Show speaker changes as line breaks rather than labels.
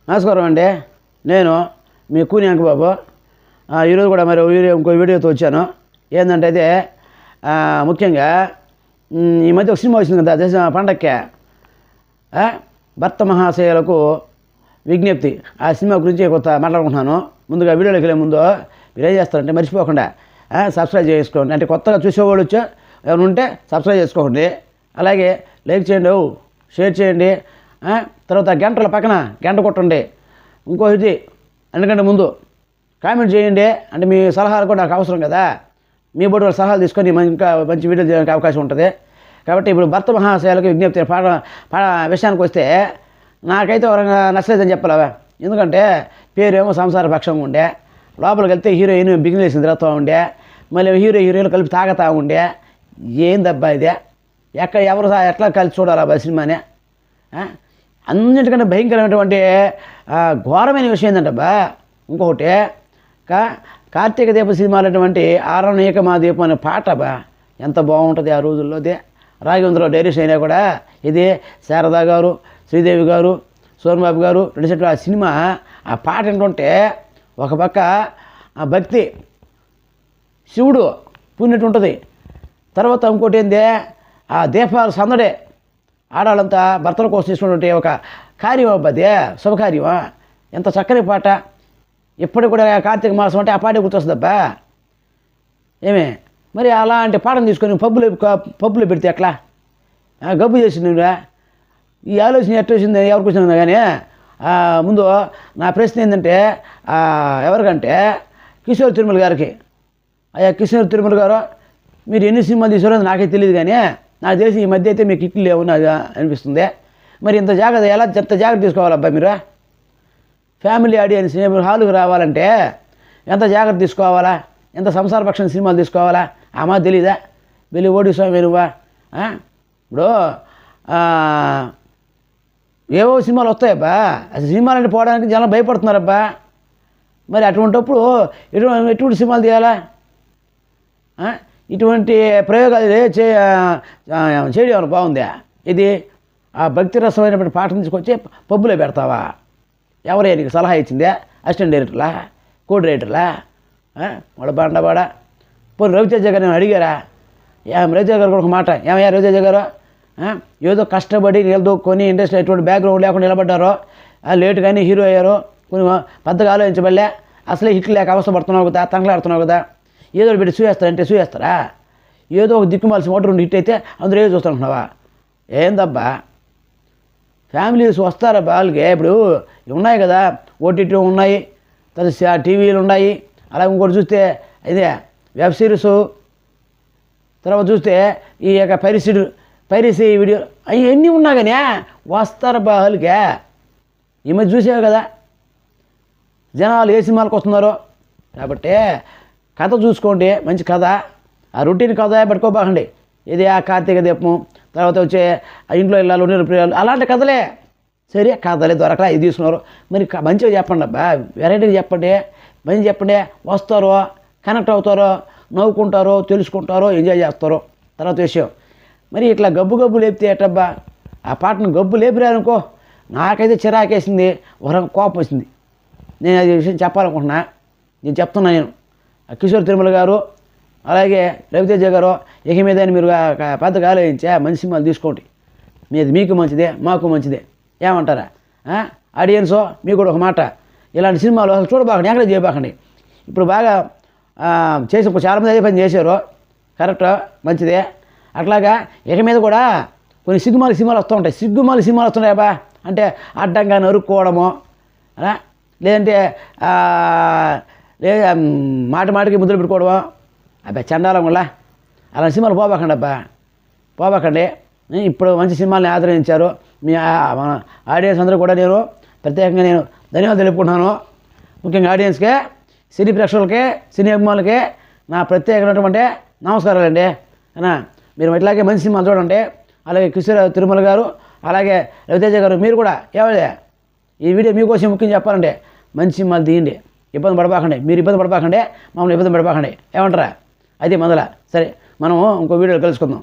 నమస్కారం అండి. నేను మీ కూని అంకబాబు. ఈరోజు కూడా మరి ఇంకో వీడియోతో వచ్చాను. ఏంటంటే అయితే ముఖ్యంగా ఈ మధ్య ఒక సినిమా వచ్చింది కదా, దేశ పండక్కే భర్త మహాశయులకు విజ్ఞప్తి. ఆ సినిమా గురించి కొత్త మాట్లాడుకుంటున్నాను. ముందుగా వీడియోలోకి వెళ్ళే ముందు మీరు ఏం చేస్తారంటే మర్చిపోకుండా సబ్స్క్రైబ్ చేసుకోండి. అంటే కొత్తగా చూసేవాళ్ళు వచ్చా ఎవరు ఉంటే సబ్స్క్రైబ్ చేసుకోండి. అలాగే లైక్ చేయండి, షేర్ చేయండి. తర్వాత గంటల పక్కన గంట కొట్టండి. ఇంకో ఇది ఎందుకంటే ముందు కామెంట్ చేయండి. అంటే మీ సలహాలు కూడా నాకు అవసరం కదా. మీ బోటి వాళ్ళ సలహాలు తీసుకొని ఇంకా మంచి వీడియో చేయడానికి అవకాశం ఉంటుంది. కాబట్టి ఇప్పుడు భర్త మహాశయాలకు విజ్ఞప్తి విషయానికి వస్తే నాకైతే ఎవరైనా నచ్చలేదని చెప్పాలి. ఎందుకంటే పేరేమో సంసార పక్షంగా ఉండే, లోపలికి వెళ్తే హీరోయిన్ బిగినెస్ తిరుగుతూ ఉండే, మళ్ళీ హీరోయిన్లు కలిపి తాగుతూ ఉండే. ఏందబ్బా ఇదే? ఎవరు ఎట్లా కలిసి చూడాలా సినిమానే? అన్నింటికంటే భయంకరమైనటువంటి ఘోరమైన విషయం ఏంటంటబ్బా ఇంకొకటి, కార్తీక దీప సినిమాలటువంటి ఆరణీక మా దీపం అనే పాట బా ఎంత బాగుంటుంది ఆ రోజుల్లో. అదే రాఘవేంద్రరావు డైరెక్షన్ అయినా కూడా ఇది శారదా గారు, శ్రీదేవి గారు, సోన్బాబు గారు నడిచేట ఆ సినిమా. ఆ పాట ఏంటంటే ఒక పక్క ఆ భక్తి శివుడు పుణ్యటు ఉంటుంది, తర్వాత ఇంకోటి ఏంది ఆ దీపాలు సందడే, ఆడాలంతా భర్తల కోసం తీసుకున్నటువంటి ఒక కార్యం అబ్బదే, శుభకార్యమా. ఎంత చక్కని పాట. ఇప్పటికి కూడా కార్తీక మాసం అంటే ఆ పాట గుర్తొస్తుందబ్బా. ఏమే మరి అలాంటి పాటను తీసుకొని పబ్బులో పెడితే ఎట్లా? గబ్బు చేసిందిరా. ఈ ఆలోచన ఎట్లా వచ్చింది ఎవరికి వచ్చిందా కానీ ముందు నా ప్రశ్న ఏంటంటే ఎవరికంటే కిషోర్ తిరుమల గారికి. అయ్యా కిషోర్ తిరుమల గారు, మీరు ఎన్ని సినిమాలు తీసారో నాకే తెలియదు, కానీ నాకు తెలిసి ఈ మధ్య అయితే మీకు హిట్లు లేవు నాకు అనిపిస్తుంది. మరి ఇంత జాగ్రత్త తీసుకోవాలబ్బా మీరు? ఫ్యామిలీ ఆడియన్స్ హాలుకి రావాలంటే ఎంత జాగ్రత్త తీసుకోవాలా, ఎంత సంసార పక్షం సినిమాలు తీసుకోవాలా అమ్మా తెలీదా? వెళ్ళి ఓడి స్వామి నువ్వా? ఇప్పుడు ఏవో సినిమాలు వస్తాయబ్బా, అసలు సినిమాలంటే పోవడానికి జనం భయపడుతున్నారబ్బా. మరి అటువంటిప్పుడు ఎటువంటి సినిమాలు తీయాలా? ఇటువంటి ప్రయోగాలు చేయడం ఏమైనా బాగుందా? ఇది ఆ భక్తి రసమైనటువంటి పాటను తీసుకొచ్చి పబ్బులో పెడతావా? ఎవరైనా నీకు సలహా ఇచ్చిందే? అసిస్టెంట్ డైరెక్టర్లా, కో డైరెక్టర్లా, వాళ్ళ బండబాడ పోనీ రవితేజ గారు నేను అడిగారా? రవితేజ గారు కూడా ఒక మాట, ఏమయ్యా రవితేజ గారు, ఏదో కష్టపడి నిలదొక్కొని ఇండస్ట్రీ ఎటువంటి బ్యాక్గ్రౌండ్ లేకుండా నిలబడ్డారో, లేటు కానీ హీరో అయ్యారో, కొన్ని పెద్దగా ఆలోచించబడలే, అసలే హిట్లు లేక అవసరపడుతున్నావు కదా, తంగలాడుతున్నావు కదా, ఏదో పెట్టి చూసేస్తారంటే చూసేస్తారా? ఏదో ఒక దిక్కుమాల్సిన ఒకటి 2 హిట్ అయితే అందరూ ఏదో చూస్తానుకున్నావా? ఏందబ్బా ఫ్యామిలీస్ వస్తారబ్బా వాళ్ళకి. ఇప్పుడు ఉన్నాయి కదా ఓటీటీ ఉన్నాయి, తర్వాత టీవీలు ఉన్నాయి, అలాగే ఇంకోటి చూస్తే ఇదే వెబ్ సిరీస్, తర్వాత చూస్తే ఈ యొక్క పైరసీ వీడియో అవన్నీ ఉన్నా కానీ వస్తారబ్బా వాళ్ళకి. ఈ మధ్య చూసేవి కదా జనాలు ఏ సినిమాలకు వస్తున్నారో. కాబట్టి కథ చూసుకోండి, మంచి కథ, ఆ రొటీన్ కథ పెట్టుకోబాకండి. ఇది ఆ కార్తీక దీపం, తర్వాత వచ్చే ఇంట్లో ఇళ్ళాలు నిరుప్రియాలు అలాంటి కథలే. సరే కథలే దొరకలా ఇది తీసుకున్నారు. మరి మంచిగా చెప్పండి అబ్బా, వెరైటీగా చెప్పండి, మంచి చెప్పండి. వస్తారో, కనెక్ట్ అవుతారో, నవ్వుకుంటారో, తెలుసుకుంటారో, ఎంజాయ్ చేస్తారో. తర్వాత విషయం మరి ఇట్లా గబ్బు లేపితే ఎట్టబ్బా? ఆ పాటను గబ్బు లేపిరానుకో నాకైతే చిరాకేసింది, ఒక కోపం వచ్చింది. నేను అది విషయం చెప్పాలనుకుంటున్నా, నేను చెప్తున్నా. నేను కిషోర్ తిరుమల గారు అలాగే రవితేజ గారు ఇక మీద మీరు పెద్దగా ఆలోచించా మంచి సినిమాలు తీసుకోండి. మీకు మంచిదే, మాకు మంచిదే. ఏమంటారా ఆడియన్సో? మీకు కూడా ఒక మాట, ఇలాంటి సినిమాలు అసలు చూడబాకండి, ఎక్కడ చేయబాకండి. ఇప్పుడు బాగా చాలామంది అదే పని చేశారు, కరెక్ట్, మంచిదే. అట్లాగా ఇక మీద కూడా కొన్ని సినిమాలు వస్తూ ఉంటాయి. సినిమాలు వస్తున్నాయబ్బా అంటే అడ్డంగా నరుక్కోవడము, లేదంటే మాటికి ముద్దులు పెట్టుకోవడము, అబ్బా చండాలం వల్ల అలాంటి సినిమాలు పోబాకండి అబ్బా, పోబాకండి. ఇప్పుడు మంచి సినిమాలని ఆదరించారు మీ ఆడియన్స్ అందరూ కూడా. నేను ప్రత్యేకంగా నేను ధన్యవాదాలు తెలుపుకుంటున్నాను. ముఖ్యంగా ఆడియన్స్కే, సినీ ప్రేక్షకులకే, సినీ అభిమానులకే నా ప్రత్యేకమైనటువంటి నమస్కారాలండి. మీరు ఇట్లాగే మంచి సినిమాలు చూడండి. అలాగే కిషోర్ తిరుమల గారు, అలాగే రవితేజ గారు, మీరు కూడా ఏమదే ఈ వీడియో మీకోసం ముఖ్యం చెప్పాలంటే మంచి సినిమాలు తీయండి, ఇబ్బంది పడబాకండి. మీరు ఇబ్బంది పడబాకండి, మమ్మల్ని ఇబ్బంది పడబాకండి. ఏమంటారా? అది మొదల. సరే మనం ఇంకో వీడియోలో కలుసుకుందాం.